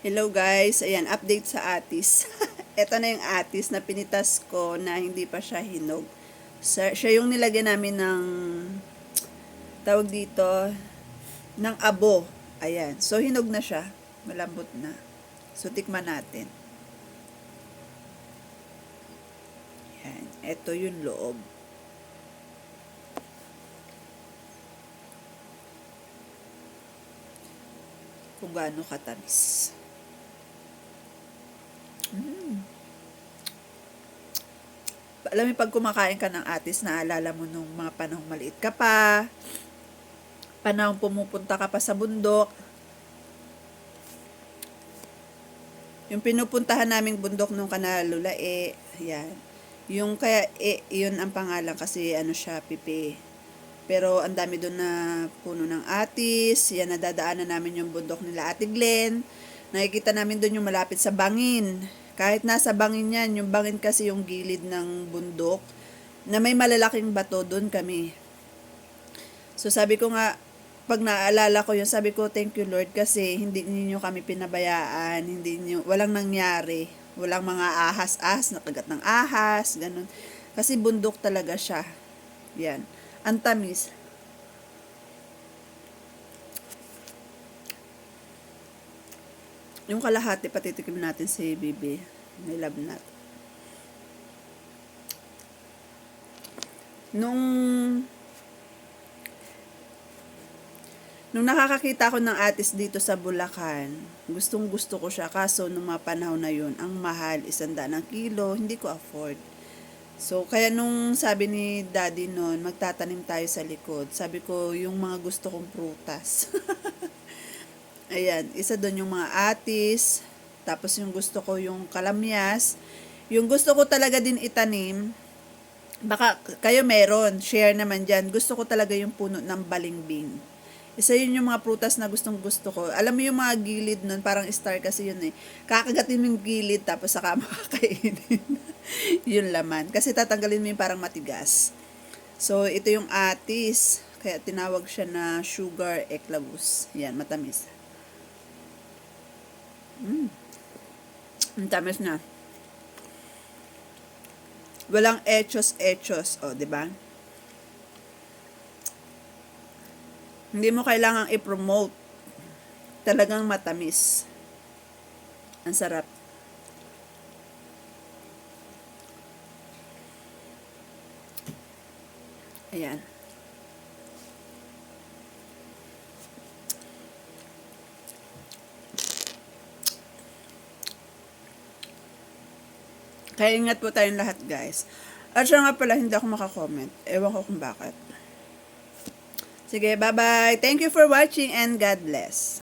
Hello guys, ayan, update sa atis. Ito na yung atis na pinitas ko na hindi pa siya hinog. Siya yung nilagyan namin ng, tawag dito, ng abo. Ayan, so hinog na siya. Malambot na. So tikman natin. Ayan, ito yung loob. Kung gaano katamis. Alam mo, pag kumakain ka ng atis, naalala mo nung mga panahong maliit ka pa, panahong pumupunta ka pa sa bundok. Yung pinupuntahan naming bundok nung kanalulae, yan. Yung kaya, yun ang pangalan kasi ano siya, pipi. Pero ang dami doon na puno ng atis, yan, nadadaanan namin yung bundok nila Ate Glenn. Nakikita namin doon yung malapit sa bangin. Kahit nasa bangin yan, yung bangin kasi yung gilid ng bundok, na may malalaking bato, doon kami. So sabi ko nga, pag naalala ko yun, sabi ko, thank you Lord, kasi hindi niyo kami pinabayaan, walang nangyari, walang mga ahas-ahas, nakagat ng ahas, ganun. Kasi bundok talaga siya. Yan. Ang tamis. Yung kalahati, patitikim natin si Bibi. May labnat. Nung nakakakita ko ng atis dito sa Bulacan, gustong gusto ko siya. Kaso nung mga panahon na yun, ang mahal, 100 ang kilo, hindi ko afford. So, kaya nung sabi ni Daddy noon, magtatanim tayo sa likod. Sabi ko, yung mga gusto kong prutas. Ayan, isa doon yung mga atis. Tapos yung gusto ko yung kalamyas. Yung gusto ko talaga din itanim, baka kayo meron, share naman dyan. Gusto ko talaga yung puno ng balimbing. Isa yun yung mga prutas na gustong gusto ko. Alam mo yung mga gilid nun, parang star kasi yun eh. Kakagatin mo yung gilid, tapos saka makakainin. Yung laman. Kasi tatanggalin mo yung parang matigas. So, ito yung atis. Kaya tinawag siya na sugar eclavus. Yan, matamis. Ang tamis na. Walang echos-echos. O, diba? Hindi mo kailangang i-promote. Talagang matamis. Ang sarap. Ayan. Kaya ingat po tayong lahat, guys. At siya nga pala, hindi ako makakomment. Ewan ko kung bakit. Sige, bye-bye. Thank you for watching and God bless.